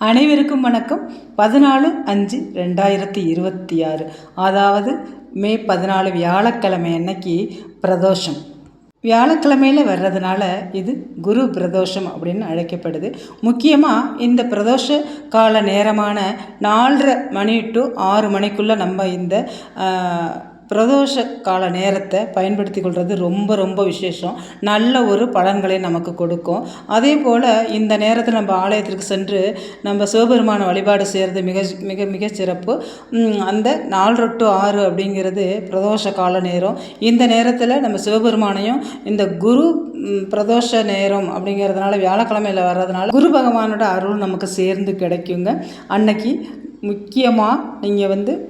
அனைவருக்கும் வணக்கம். 14/5/2026 அதாவது மே 14 வியாழக்கிழமை அன்னைக்கு பிரதோஷம். வியாழக்கிழமையில் வர்றதுனால இது குரு பிரதோஷம் அப்படின்னு அழைக்கப்படுது. முக்கியமாக இந்த பிரதோஷ கால நேரமான 4:30 மணி டு 6 மணிக்குள்ளே நம்ம இந்த பிரதோஷ கால நேரத்தை பயன்படுத்தி கொள்வது ரொம்ப ரொம்ப விசேஷம். நல்ல ஒரு பலன்களை நமக்கு கொடுக்கும். அதே போல் இந்த நேரத்தில் நம்ம ஆலயத்திற்கு சென்று நம்ம சிவபெருமான வழிபாடு செய்கிறது மிக மிக மிக சிறப்பு. அந்த 4 to 6 அப்படிங்கிறது பிரதோஷ கால நேரம். இந்த நேரத்தில் நம்ம சிவபெருமானையும் இந்த குரு பிரதோஷ நேரம் அப்படிங்கிறதுனால வியாழக்கிழமையில் வர்றதுனால குரு பகவானோட அருள் நமக்கு சேர்ந்து கிடைக்குங்க. அன்னைக்கு முக்கியமாக நீங்கள்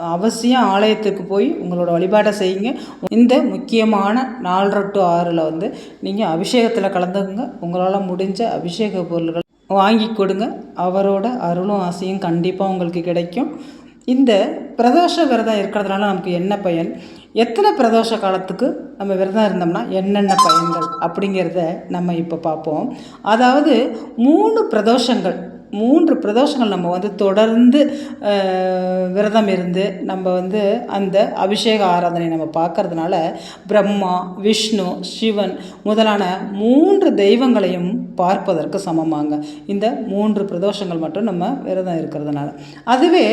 அவசியம் ஆலயத்துக்கு போய் உங்களோட வழிபாடை செய்யுங்க. இந்த முக்கியமான 4:30 to 6 நீங்கள் அபிஷேகத்தில் கலந்துக்குங்க. உங்களால் முடிஞ்ச அபிஷேக பொருள்கள் வாங்கி கொடுங்க. அவரோட அருளும் ஆசையும் கண்டிப்பாக உங்களுக்கு கிடைக்கும். இந்த பிரதோஷ விரதம் இருக்கிறதுனால நமக்கு என்ன பயன், எத்தனை பிரதோஷ காலத்துக்கு நம்ம விரதம் இருந்தோம்னா என்னென்ன பயன்கள் அப்படிங்கிறத நம்ம இப்போ பார்ப்போம். அதாவது 3 பிரதோஷங்கள் நம்ம தொடர்ந்து விரதம் இருந்து நம்ம அந்த அபிஷேக ஆராதனை நம்ம பார்க்கறதுனால பிரம்மா, விஷ்ணு, சிவன் முதலான 3 தெய்வங்களையும் பார்ப்பதற்கு சமமாங்க இந்த 3 பிரதோஷங்கள் மட்டும் நம்ம விரதம் இருக்கிறதுனால. அதுவே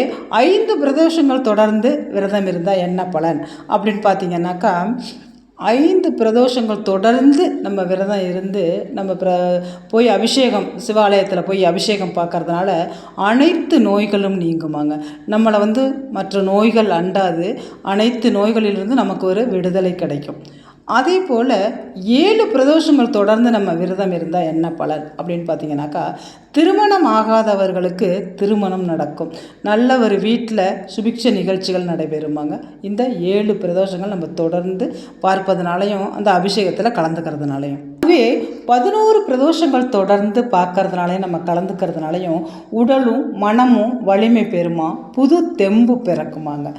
5 பிரதோஷங்கள் தொடர்ந்து விரதம் இருந்தால் என்ன பலன் அப்படின்னு பார்த்தீங்கன்னாக்கா, 5 பிரதோஷங்கள் தொடர்ந்து நம்ம விரதம் இருந்து நம்ம போய் அபிஷேகம் சிவாலயத்தில் போய் அபிஷேகம் பார்க்கறதுனால அனைத்து நோய்களும் நீங்குமாங்க. நம்மளை மற்ற நோய்கள் அண்டாது. அனைத்து நோய்களிலிருந்து நமக்கு ஒரு விடுதலை கிடைக்கும். அதே போல் 7 பிரதோஷங்கள் தொடர்ந்து நம்ம விரதம் இருந்தால் என்ன பலன் அப்படின்னு பார்த்தீங்கன்னாக்கா, திருமணம் ஆகாதவர்களுக்கு திருமணம் நடக்கும். நல்ல ஒரு வீட்டில் சுபிக்ஷ நிகழ்ச்சிகள் நடைபெறுமாங்க. இந்த 7 பிரதோஷங்கள் நம்ம தொடர்ந்து பார்ப்பதுனாலையும் அந்த அபிஷேகத்தில் கலந்துக்கிறதுனாலையும். அதுவே 11 பிரதோஷங்கள் தொடர்ந்து பார்க்கறதுனாலையும் நம்ம கலந்துக்கிறதுனாலையும் உடலும் மனமும் வலிமை பெறுமா, புது தெம்பு பிறக்குமாங்க.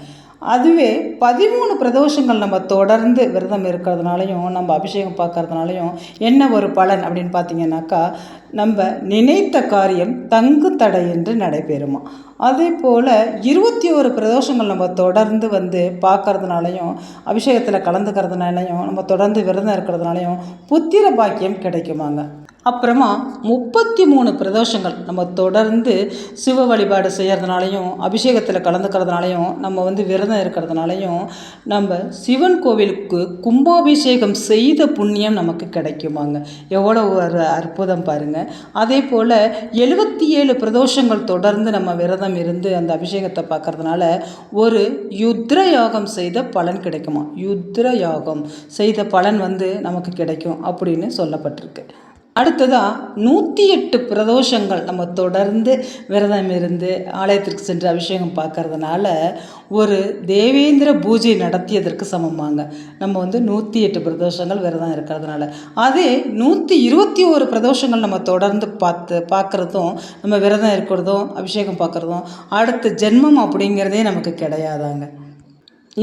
அதுவே 13 பிரதோஷங்கள் நம்ம தொடர்ந்து விரதம் இருக்கிறதுனாலையும் நம்ம அபிஷேகம் பார்க்கறதுனாலையும் என்ன ஒரு பலன் அப்படின்னு பார்த்தீங்கன்னாக்கா, நம்ம நினைத்த காரியம் தங்கு தடையின்றி நடைபெறுமா. அதே போல் 21 பிரதோஷங்கள் நம்ம தொடர்ந்து பார்க்கறதுனாலையும் அபிஷேகத்தில் கலந்துக்கிறதுனாலையும் நம்ம தொடர்ந்து விரதம் இருக்கிறதுனாலையும் புத்திர பாக்கியம் கிடைக்குமாங்க. அப்புறமா 33 பிரதோஷங்கள் நம்ம தொடர்ந்து சிவ வழிபாடு செய்கிறதுனாலையும் அபிஷேகத்தில் கலந்துக்கிறதுனாலையும் நம்ம விரதம் இருக்கிறதுனாலையும் நம்ம சிவன் கோவிலுக்கு கும்பாபிஷேகம் செய்த புண்ணியம் நமக்கு கிடைக்குமாங்க. எவ்வளோ ஒரு அற்புதம் பாருங்கள். அதே போல் 77 பிரதோஷங்கள் தொடர்ந்து நம்ம விரதம் இருந்து அந்த அபிஷேகத்தை பார்க்கறதுனால ஒரு யுத்ர யாகம் செய்த பலன் கிடைக்குமா. யுத்ர யாகம் செய்த பலன் நமக்கு கிடைக்கும் அப்படின்னு சொல்லப்பட்டிருக்கு. அடுத்ததாக 108 பிரதோஷங்கள் நம்ம தொடர்ந்து விரதம் இருந்து ஆலயத்திற்கு சென்று அபிஷேகம் பார்க்கறதுனால ஒரு தேவேந்திர பூஜை நடத்தியதற்கு சமமாங்க. நம்ம 108 பிரதோஷங்கள் விரதம் இருக்கிறதுனால. அதே 121 பிரதோஷங்கள் நம்ம தொடர்ந்து பார்க்குறதும் நம்ம விரதம் இருக்கிறதும் அபிஷேகம் பார்க்குறதும் அடுத்த ஜென்மம் அப்படிங்கிறதே நமக்கு கிடையாதாங்க.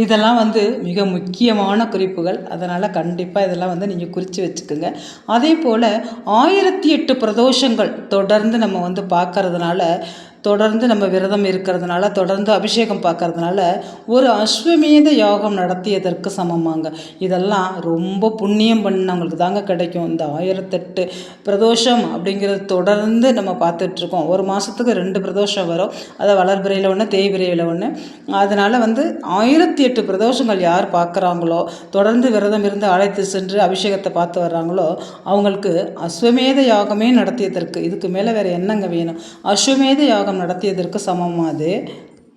இதெல்லாம் மிக முக்கியமான குறிப்புகள். அதனால் கண்டிப்பாக இதெல்லாம் நீங்கள் குறித்து வச்சுக்கோங்க. அதே போல் 1008 பிரதோஷங்கள் தொடர்ந்து நம்ம பார்க்கறதுனால, தொடர்ந்து நம்ம விரதம் இருக்கிறதுனால, தொடர்ந்து அபிஷேகம் பார்க்கறதுனால ஒரு அஸ்வமேத யாகம் நடத்தியதற்கு சமமாங்க. இதெல்லாம் ரொம்ப புண்ணியம் பண்ணவங்களுக்கு தாங்க கிடைக்கும். இந்த 1008 பிரதோஷம் அப்படிங்கிறது தொடர்ந்து நம்ம பார்த்துட்ருக்கோம். ஒரு மாதத்துக்கு 2 பிரதோஷம் வரும். அதை வளர்பிறையில் ஒன்று, தேய்பிறையில் ஒன்று. அதனால் 1008 பிரதோஷங்கள் யார் பார்க்குறாங்களோ, தொடர்ந்து விரதம் இருந்து ஆலயத்தில் சென்று அபிஷேகத்தை பார்த்து வர்றாங்களோ அவங்களுக்கு அஸ்வமேத யாகமே நடத்தியதற்கு இதுக்கு மேலே வேறு என்னங்க வேணும். அஸ்வமேத யாகம் நடத்தியதற்கு சமமாது.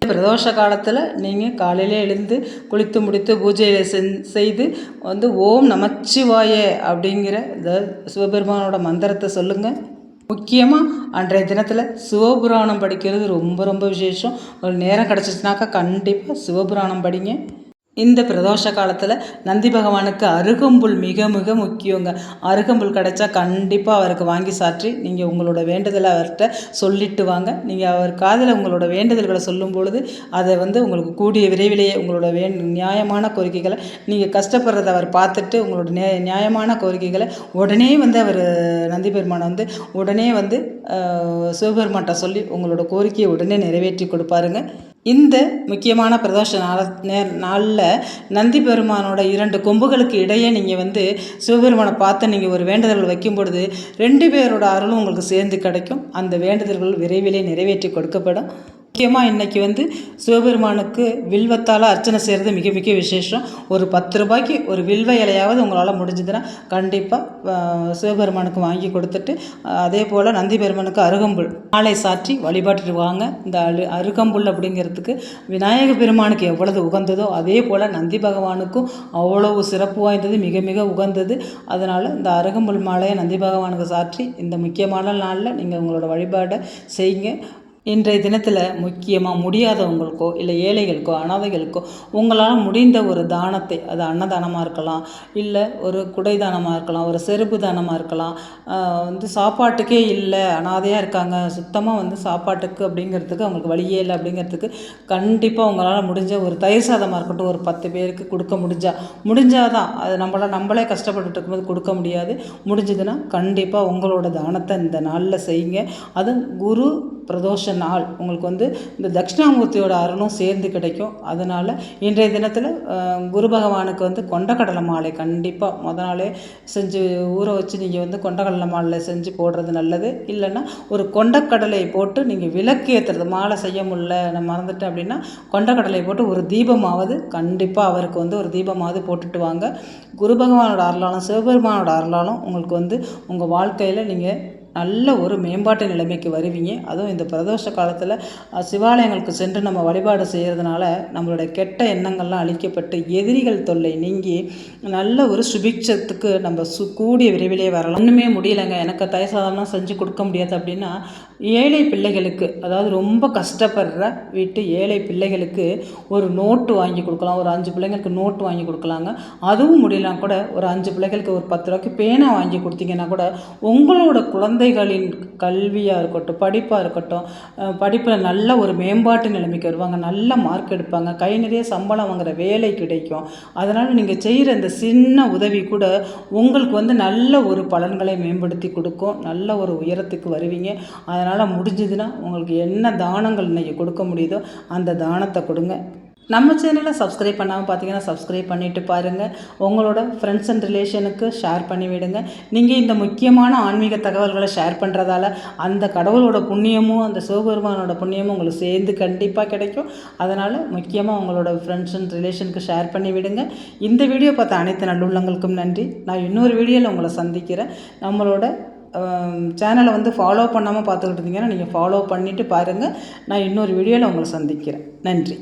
பிரதோஷ காலத்தில் நீங்கள் காலையிலே எழுந்து குளித்து முடித்து பூஜையை செய்து ஓம் நமச்சிவாய அப்படிங்கிற இந்த சிவபெருமானோட மந்திரத்தை சொல்லுங்கள். முக்கியமாக அன்றைய தினத்தில் சிவபுராணம் படிக்கிறது ரொம்ப ரொம்ப விசேஷம். ஒரு நேரம் கிடச்சிச்சுனாக்கா கண்டிப்பாக சிவபுராணம் படிங்க. இந்த பிரதோஷ காலத்தில் நந்தி பகவானுக்கு அருகம்புல் மிக மிக முக்கியங்க. அருகம்புல் கிடைச்சா கண்டிப்பாக அவருக்கு வாங்கி சாற்றி நீங்கள் உங்களோட வேண்டுதலை அவர்கிட்ட சொல்லிட்டு வாங்க. நீங்கள் அவர் காதில் உங்களோட வேண்டுதல்களை சொல்லும் பொழுது அதை உங்களுக்கு கூடிய விரைவிலேயே உங்களோட நியாயமான கோரிக்கைகளை, நீங்கள் கஷ்டப்படுறதை அவர் பார்த்துட்டு உங்களோட நியாயமான கோரிக்கைகளை உடனே அவர் நந்தி பெருமானை உடனே சிவபெருமான்கிட்ட சொல்லி உங்களோட கோரிக்கையை உடனே நிறைவேற்றி கொடுப்பாருங்க. இந்த முக்கியமான பிரதோஷ நாளில் நந்தி பெருமானோட 2 கொம்புகளுக்கு இடையே நீங்கள் வந்து சிவபெருமானை பார்த்து நீங்கள் ஒரு வேண்டுதல்கள் வைக்கும் பொழுது 2 பேரோட அருளும் உங்களுக்கு சேர்ந்து கிடைக்கும். அந்த வேண்டுதல்கள் விரைவிலே நிறைவேற்றி கொடுக்கப்படும். முக்கியமாக இன்றைக்கி வந்து சிவபெருமானுக்கு வில்வத்தால் அர்ச்சனை செய்கிறது மிக மிக விசேஷம். ஒரு 10 ரூபாய்க்கு ஒரு வில்வ இலையாவது உங்களால் முடிஞ்சதுன்னா கண்டிப்பாக சிவபெருமானுக்கு வாங்கி கொடுத்துட்டு, அதே போல் நந்தி பெருமானுக்கு அருகம்புல் மாலை சாற்றி வழிபாட்டுட்டு வாங்க. இந்த அருகம்புல் அப்படிங்கிறதுக்கு விநாயக பெருமானுக்கு எவ்வளவு உகந்ததோ அதே போல் நந்தி பகவானுக்கும் அவ்வளவு சிறப்பு வாய்ந்தது, மிக மிக உகந்தது. அதனால் இந்த அருகம்புல் மாலையை நந்தி பகவானுக்கு சாற்றி இந்த முக்கியமான நாளில் நீங்கள் உங்களோட வழிபாடை செய்யுங்க. இன்றைய தினத்தில் முக்கியமாக முடியாதவங்களுக்கோ இல்லை ஏழைகளுக்கோ அனாதைகளுக்கோ உங்களால் முடிந்த ஒரு தானத்தை, அது அன்னதானமாக இருக்கலாம், இல்லை ஒரு குடை தானமாக இருக்கலாம், ஒரு செருப்பு தானமாக இருக்கலாம், வந்து சாப்பாட்டுக்கே இல்லை அனாதையாக இருக்காங்க, சுத்தமாக வந்து சாப்பாட்டுக்கு அப்படிங்கிறதுக்கு அவங்களுக்கு வழியே இல்லை அப்படிங்கிறதுக்கு கண்டிப்பாக உங்களால் முடிஞ்ச ஒரு தயிர் சாதமாக இருக்கட்டும், ஒரு 10 பேருக்கு கொடுக்க முடிஞ்சாதான் அது நம்மளே கஷ்டப்பட்டுட்டு இருக்கும்போது கொடுக்க முடியாது. முடிஞ்சதுன்னா கண்டிப்பாக உங்களோட தானத்தை இந்த நாளில் செய்யுங்க. அதுவும் குரு பிரதோஷ நாள் உங்களுக்கு வந்து இந்த தட்சிணாமூர்த்தியோட அருளும் சேர்ந்து கிடைக்கும். அதனால் இன்றைய தினத்தில் குரு பகவானுக்கு வந்து கொண்டக்கடலை மாலை கண்டிப்பாக நாளே செஞ்சு ஊற வச்சு நீங்கள் வந்து கொண்டக்கடலை மாலை செஞ்சு போடுறது நல்லது. இல்லைன்னா ஒரு கொண்டக்கடலை போட்டு நீங்கள் விளக்கு ஏற்றுறது, மாலை செய்ய முடியல நான் மறந்துட்டேன் அப்படின்னா கொண்டக்கடலை போட்டு ஒரு தீபமாவது கண்டிப்பாக அவருக்கு வந்து ஒரு தீபமாவது போட்டுட்டு வாங்க. குரு பகவானோட அருளாலும் சிவபெருமானோட அருளாலும் உங்களுக்கு வந்து உங்கள் வாழ்க்கையில் நீங்கள் நல்ல ஒரு மேம்பாட்டு நிலைமைக்கு வருவீங்க. அதுவும் இந்த பிரதோஷ காலத்தில் சிவாலயங்களுக்கு சென்று நம்ம வழிபாடு செய்கிறதுனால நம்மளுடைய கெட்ட எண்ணங்கள்லாம் அழிக்கப்பட்டு எதிரிகள் தொல்லை நீங்கி நல்ல ஒரு சுபிக்ஷத்துக்கு நம்ம கூடிய விரைவிலே வரலாம். ஒன்றுமே முடியலைங்க, எனக்கு தயிர் சாதம்லாம் செஞ்சு கொடுக்க முடியாது அப்படின்னா ஏழை பிள்ளைகளுக்கு, அதாவது ரொம்ப கஷ்டப்படுற வீட்டு ஏழை பிள்ளைகளுக்கு ஒரு நோட்டு வாங்கி கொடுக்கலாம். ஒரு 5 பிள்ளைங்களுக்கு நோட்டு வாங்கி கொடுக்கலாங்க. அதுவும் முடியலாம் கூட ஒரு 5 பிள்ளைகளுக்கு ஒரு 10 ரூபாய்க்கு பேனா வாங்கி கொடுத்தீங்கன்னா கூட உங்களோட குழந்தைகளின் கல்வியாக இருக்கட்டும், படிப்பாக இருக்கட்டும், படிப்பில் நல்ல ஒரு மேம்பாட்டு நிலைமைக்கு வருவாங்க, நல்ல மார்க் எடுப்பாங்க, கை நிறைய சம்பளம் வாங்குகிற வேலை கிடைக்கும். அதனால் நீங்கள் செய்கிற இந்த சின்ன உதவி கூட உங்களுக்கு வந்து நல்ல ஒரு பலன்களை மேம்படுத்தி கொடுக்கும், நல்ல ஒரு உயரத்துக்கு வருவீங்க. அதனால் முடிஞ்சதுன்னா உங்களுக்கு என்ன தானங்கள் இன்றைக்கி கொடுக்க முடியுதோ அந்த தானத்தை கொடுங்க. நம்ம சேனலை சப்ஸ்கிரைப் பண்ணாமல் பார்த்தீங்கன்னா சப்ஸ்கிரைப் பண்ணிவிட்டு பாருங்கள். உங்களோட ஃப்ரெண்ட்ஸ் அண்ட் ரிலேஷனுக்கு ஷேர் பண்ணி விடுங்க. நீங்கள் இந்த முக்கியமான ஆன்மீக தகவல்களை ஷேர் பண்ணுறதால அந்த கடவுளோட புண்ணியமும் அந்த சிவபெருமானோட புண்ணியமும் உங்களுக்கு சேர்ந்து கண்டிப்பாக கிடைக்கும். அதனால் முக்கியமாக உங்களோட ஃப்ரெண்ட்ஸ் அண்ட் ரிலேஷனுக்கு ஷேர் பண்ணி விடுங்க. இந்த வீடியோ பார்த்த அனைத்து நல்லுள்ளங்களுக்கும் நன்றி. நான் இன்னொரு வீடியோவில் உங்களை சந்திக்கிறேன். நம்மளோட சேனலை வந்து ஃபாலோ பண்ணாமல் பார்த்துக்கிட்டு இருந்தீங்கன்னா நீங்கள் ஃபாலோ பண்ணிவிட்டு பாருங்கள். நான் இன்னொரு வீடியோவில் உங்களை சந்திக்கிறேன். நன்றி.